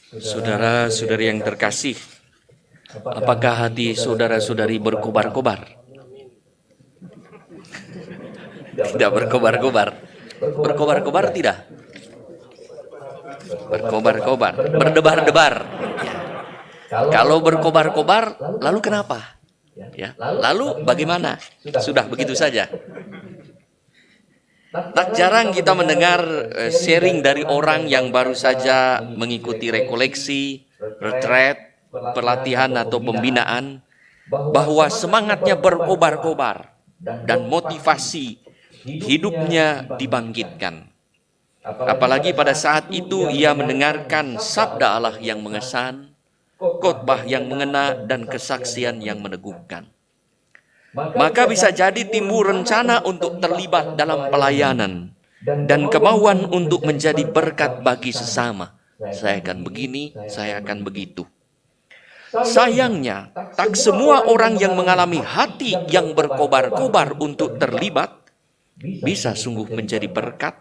Saudara-saudari yang terkasih, apakah hati saudara-saudari berkobar-kobar? Tidak berkobar-kobar. Berkobar-kobar tidak? Berkobar-kobar, berdebar-debar. Kalau berkobar-kobar, lalu kenapa? Ya, lalu bagaimana? Sudah begitu saja. Tak jarang kita mendengar sharing dari orang yang baru saja mengikuti rekoleksi, retret, pelatihan atau pembinaan, bahwa semangatnya berkobar-kobar dan motivasi hidupnya dibangkitkan. Apalagi pada saat itu ia mendengarkan sabda Allah yang mengesan, khotbah yang mengena, dan kesaksian yang meneguhkan. Maka bisa jadi timbul rencana untuk terlibat dalam pelayanan dan kemauan untuk menjadi berkat bagi sesama. Saya akan begini, saya akan begitu. Sayangnya, tak semua orang yang mengalami hati yang berkobar-kobar untuk terlibat bisa sungguh menjadi berkat,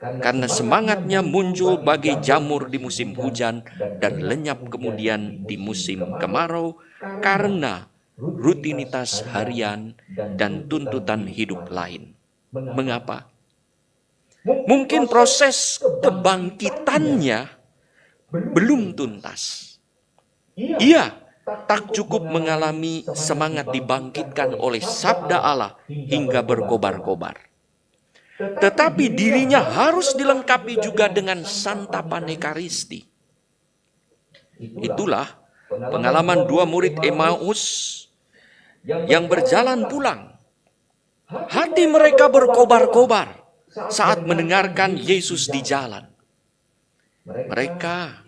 karena semangatnya muncul bagai jamur di musim hujan dan lenyap kemudian di musim kemarau karena rutinitas harian dan tuntutan hidup lain. Mengapa? Mungkin proses kebangkitannya belum tuntas. Ia tak cukup mengalami semangat dibangkitkan oleh sabda Allah hingga berkobar-kobar. Tetapi dirinya harus dilengkapi juga dengan santapan Ekaristi. Itulah pengalaman dua murid Emmaus yang berjalan pulang. Hati mereka berkobar-kobar saat mendengarkan Yesus di jalan. Mereka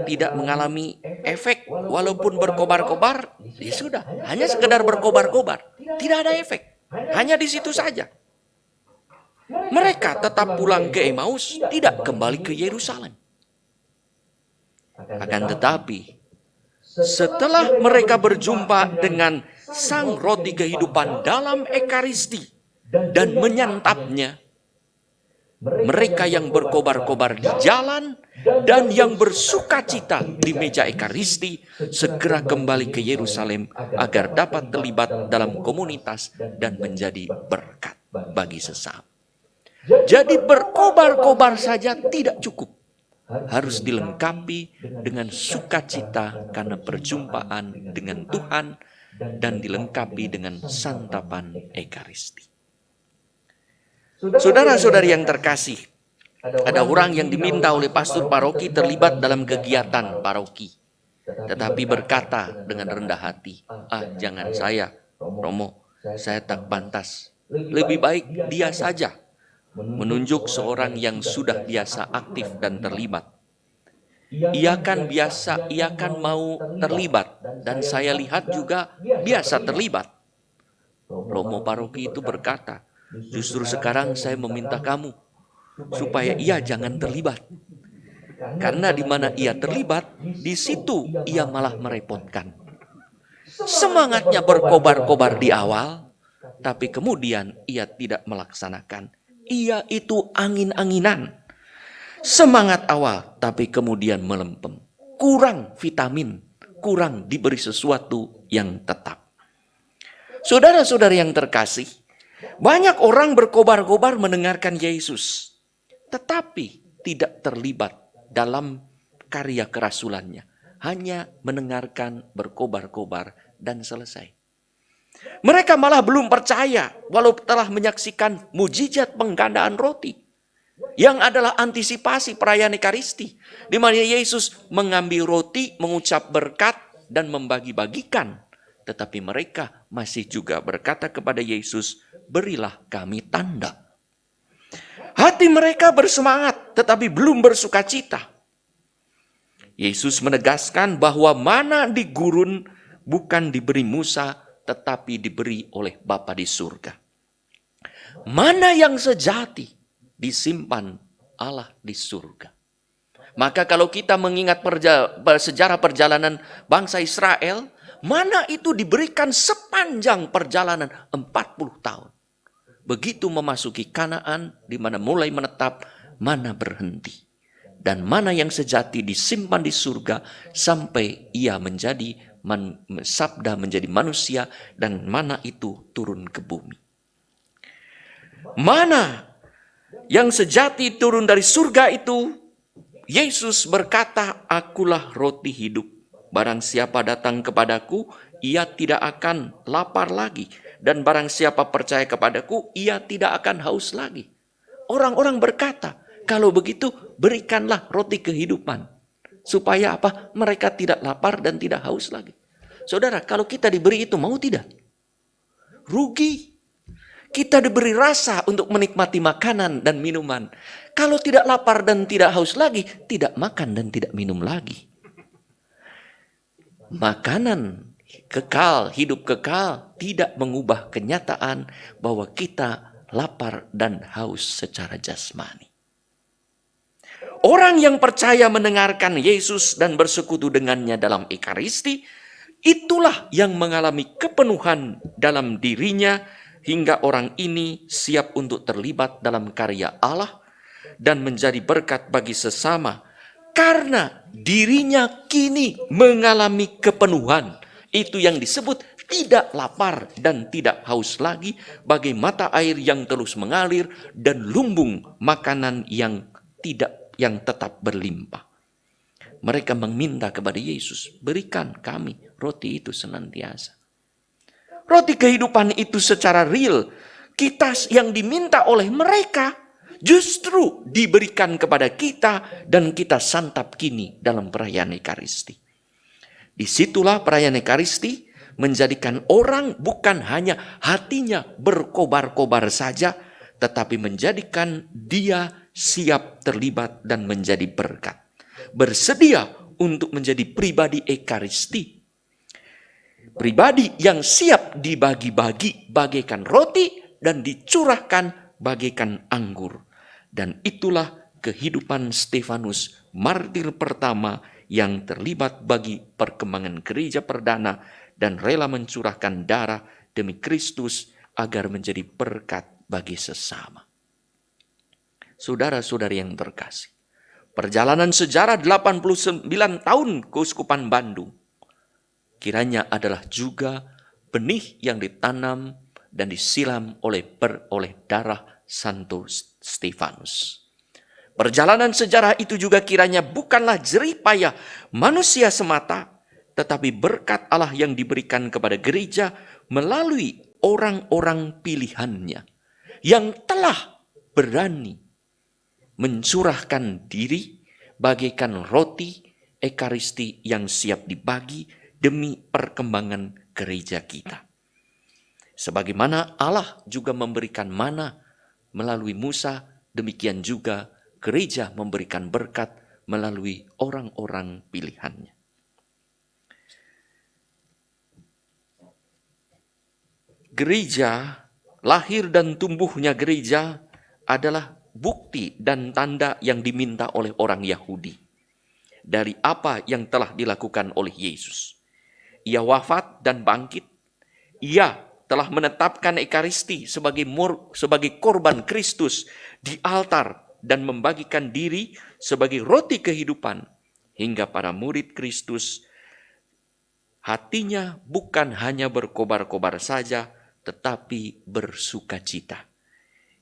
tidak mengalami efek walaupun berkobar-kobar, ya sudah, hanya sekedar berkobar-kobar. Tidak ada efek, hanya di situ saja. Mereka tetap pulang ke Emmaus, tidak kembali ke Yerusalem. Akan tetapi, setelah mereka berjumpa dengan Sang Roti Kehidupan dalam Ekaristi dan menyantapnya, mereka yang berkobar-kobar di jalan dan yang bersukacita di meja Ekaristi segera kembali ke Yerusalem agar dapat terlibat dalam komunitas dan menjadi berkat bagi sesama. Jadi berkobar-kobar saja tidak cukup. Harus dilengkapi dengan sukacita karena perjumpaan dengan Tuhan dan dilengkapi dengan santapan Ekaristi. Saudara-saudari yang terkasih, ada orang yang diminta oleh pastor paroki terlibat dalam kegiatan paroki, tetapi berkata dengan rendah hati, jangan saya, Romo, saya tak pantas. Lebih baik dia saja. Menunjuk seorang yang sudah biasa aktif dan terlibat. Ia kan mau terlibat, dan saya lihat juga biasa terlibat. Romo paroki itu berkata, justru sekarang saya meminta kamu supaya ia jangan terlibat. Karena di mana ia terlibat, di situ ia malah merepotkan. Semangatnya berkobar-kobar di awal, tapi kemudian ia tidak melaksanakan. Ia itu angin-anginan. Semangat awal, tapi kemudian melempem. Kurang vitamin, kurang diberi sesuatu yang tetap. Saudara-saudari yang terkasih, banyak orang berkobar-kobar mendengarkan Yesus, tetapi tidak terlibat dalam karya kerasulannya. Hanya mendengarkan, berkobar-kobar, dan selesai. Mereka malah belum percaya walau telah menyaksikan mujizat penggandaan roti yang adalah antisipasi perayaan Ekaristi, di mana Yesus mengambil roti, mengucap berkat dan membagi-bagikan. Tetapi mereka masih juga berkata kepada Yesus, berilah kami tanda. Hati mereka bersemangat tetapi belum bersukacita. Yesus menegaskan bahwa mana di gurun bukan diberi Musa, tetapi diberi oleh Bapa di surga. Mana yang sejati disimpan Allah di surga. Maka kalau kita mengingat sejarah perjalanan bangsa Israel, mana itu diberikan sepanjang perjalanan 40 tahun. Begitu memasuki Kanaan, di mana mulai menetap, mana berhenti. dan mana yang sejati disimpan di surga sampai ia menjadi sabda menjadi manusia, dan mana itu turun ke bumi. Mana yang sejati turun dari surga itu, Yesus berkata, "Akulah roti hidup. Barang siapa datang kepadaku, ia tidak akan lapar lagi. Dan barang siapa percaya kepadaku, ia tidak akan haus lagi." Orang-orang berkata, "Kalau begitu, berikanlah roti kehidupan." Supaya apa? Mereka tidak lapar dan tidak haus lagi. Saudara, kalau kita diberi itu, mau tidak? Rugi. Kita diberi rasa untuk menikmati makanan dan minuman. Kalau tidak lapar dan tidak haus lagi, tidak makan dan tidak minum lagi. Makanan kekal, hidup kekal, tidak mengubah kenyataan bahwa kita lapar dan haus secara jasmani. Orang yang percaya mendengarkan Yesus dan bersekutu dengannya dalam Ekaristi, itulah yang mengalami kepenuhan dalam dirinya hingga orang ini siap untuk terlibat dalam karya Allah dan menjadi berkat bagi sesama karena dirinya kini mengalami kepenuhan. Itu yang disebut tidak lapar dan tidak haus lagi, bagai mata air yang terus mengalir dan lumbung makanan yang tetap berlimpah. Mereka meminta kepada Yesus, "Berikan kami roti itu senantiasa." Roti kehidupan itu secara real, kita yang diminta oleh mereka justru diberikan kepada kita dan kita santap kini dalam perayaan Ekaristi. Disitulah perayaan Ekaristi menjadikan orang bukan hanya hatinya berkobar-kobar saja, tetapi menjadikan dia siap terlibat dan menjadi berkat. Bersedia untuk menjadi pribadi Ekaristi. Pribadi yang siap dibagi-bagi bagaikan roti dan dicurahkan bagaikan anggur. Dan itulah kehidupan Stefanus, martir pertama yang terlibat bagi perkembangan gereja perdana dan rela mencurahkan darah demi Kristus agar menjadi berkat bagi sesama. Saudara-saudari yang terkasih, perjalanan sejarah 89 tahun Keuskupan Bandung kiranya adalah juga benih yang ditanam dan disiram oleh darah Santo Stefanus. Perjalanan sejarah itu juga kiranya bukanlah jerih payah manusia semata, tetapi berkat Allah yang diberikan kepada gereja melalui orang-orang pilihannya yang telah berani mencurahkan diri bagaikan roti Ekaristi yang siap dibagi demi perkembangan gereja kita. Sebagaimana Allah juga memberikan mana melalui Musa, demikian juga gereja memberikan berkat melalui orang-orang pilihannya. Gereja, lahir dan tumbuhnya gereja adalah bukti dan tanda yang diminta oleh orang Yahudi dari apa yang telah dilakukan oleh Yesus. Ia wafat dan bangkit. Ia telah menetapkan Ekaristi sebagai korban Kristus di altar dan membagikan diri sebagai roti kehidupan hingga para murid Kristus hatinya bukan hanya berkobar-kobar saja, tetapi bersukacita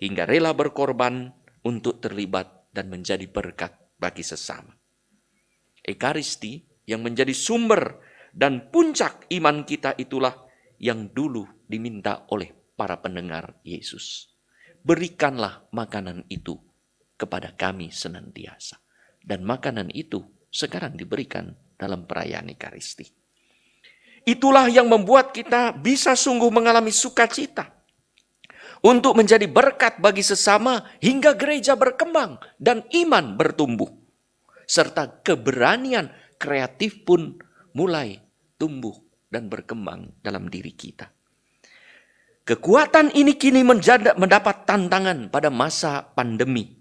hingga rela berkorban untuk terlibat dan menjadi berkat bagi sesama. Ekaristi yang menjadi sumber dan puncak iman kita itulah yang dulu diminta oleh para pendengar Yesus. Berikanlah makanan itu kepada kami senantiasa. Dan makanan itu sekarang diberikan dalam perayaan Ekaristi. Itulah yang membuat kita bisa sungguh mengalami sukacita untuk menjadi berkat bagi sesama hingga gereja berkembang dan iman bertumbuh. Serta keberanian kreatif pun mulai tumbuh dan berkembang dalam diri kita. Kekuatan ini kini mendapat tantangan pada masa pandemi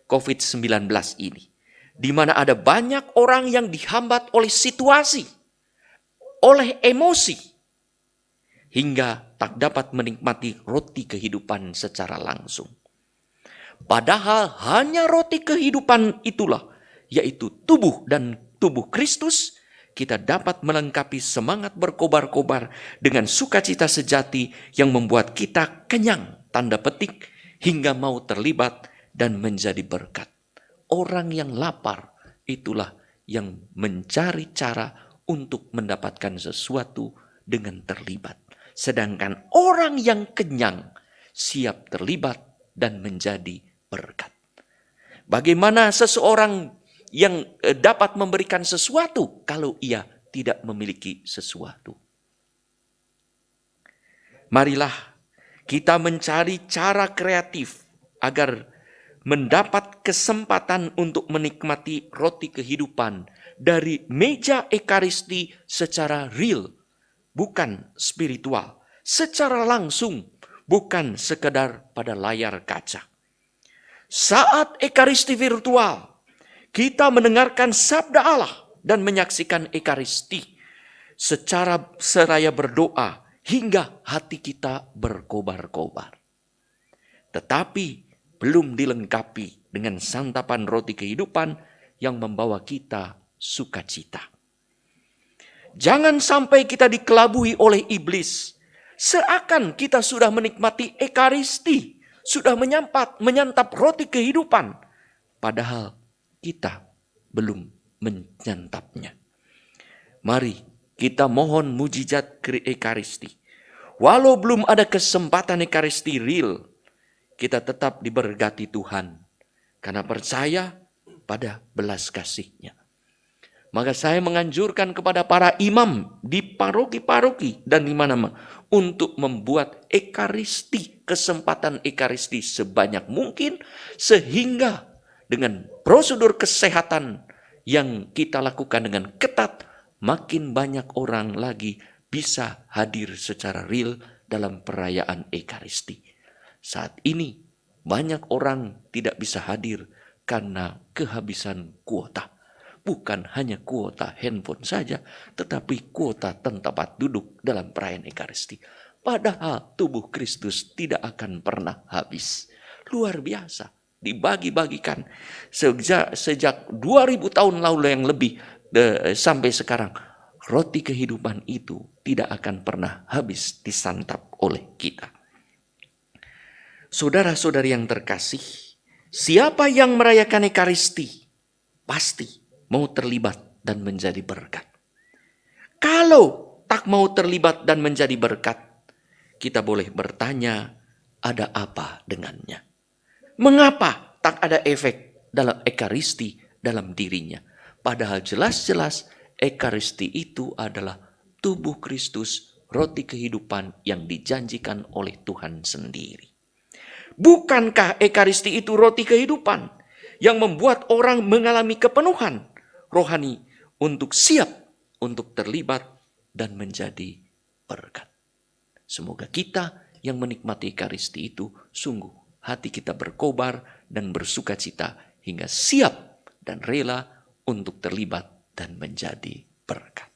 COVID-19 ini, di mana ada banyak orang yang dihambat oleh situasi, oleh emosi, hingga tak dapat menikmati roti kehidupan secara langsung. Padahal hanya roti kehidupan itulah yaitu tubuh dan tubuh Kristus, kita dapat melengkapi semangat berkobar-kobar dengan sukacita sejati yang membuat kita kenyang, tanda petik, hingga mau terlibat dan menjadi berkat. Orang yang lapar itulah yang mencari cara untuk mendapatkan sesuatu dengan terlibat. Sedangkan orang yang kenyang siap terlibat dan menjadi berkat. Bagaimana seseorang yang dapat memberikan sesuatu kalau ia tidak memiliki sesuatu? Marilah kita mencari cara kreatif agar mendapat kesempatan untuk menikmati roti kehidupan dari meja Ekaristi secara real, bukan spiritual, secara langsung, bukan sekedar pada layar kaca. Saat Ekaristi virtual, kita mendengarkan sabda Allah dan menyaksikan Ekaristi secara seraya berdoa hingga hati kita berkobar-kobar. Tetapi belum dilengkapi dengan santapan roti kehidupan yang membawa kita sukacita. Jangan sampai kita dikelabui oleh iblis, seakan kita sudah menikmati Ekaristi, sudah menyantap roti kehidupan, padahal kita belum menyantapnya. Mari kita mohon mujizat Ekaristi. Walau belum ada kesempatan Ekaristi real, kita tetap diberkati Tuhan karena percaya pada belas kasih-Nya. Maka saya menganjurkan kepada para imam di paroki-paroki dan di mana-mana untuk membuat Ekaristi, kesempatan Ekaristi sebanyak mungkin, sehingga dengan prosedur kesehatan yang kita lakukan dengan ketat, makin banyak orang lagi bisa hadir secara real dalam perayaan Ekaristi. Saat ini banyak orang tidak bisa hadir karena kehabisan kuota. Bukan hanya kuota handphone saja, tetapi kuota tempat duduk dalam perayaan Ekaristi. Padahal tubuh Kristus tidak akan pernah habis. Luar biasa, dibagi-bagikan sejak 2000 tahun lalu yang lebih sampai sekarang. Roti kehidupan itu tidak akan pernah habis disantap oleh kita. Saudara-saudari yang terkasih, siapa yang merayakan Ekaristi pasti mau terlibat dan menjadi berkat. Kalau tak mau terlibat dan menjadi berkat, kita boleh bertanya, ada apa dengannya? Mengapa tak ada efek dalam Ekaristi dalam dirinya? Padahal jelas-jelas Ekaristi itu adalah tubuh Kristus, roti kehidupan yang dijanjikan oleh Tuhan sendiri. Bukankah Ekaristi itu roti kehidupan yang membuat orang mengalami kepenuhan rohani untuk siap untuk terlibat dan menjadi berkat? Semoga kita yang menikmati Ekaristi itu sungguh hati kita berkobar dan bersukacita hingga siap dan rela untuk terlibat dan menjadi berkat.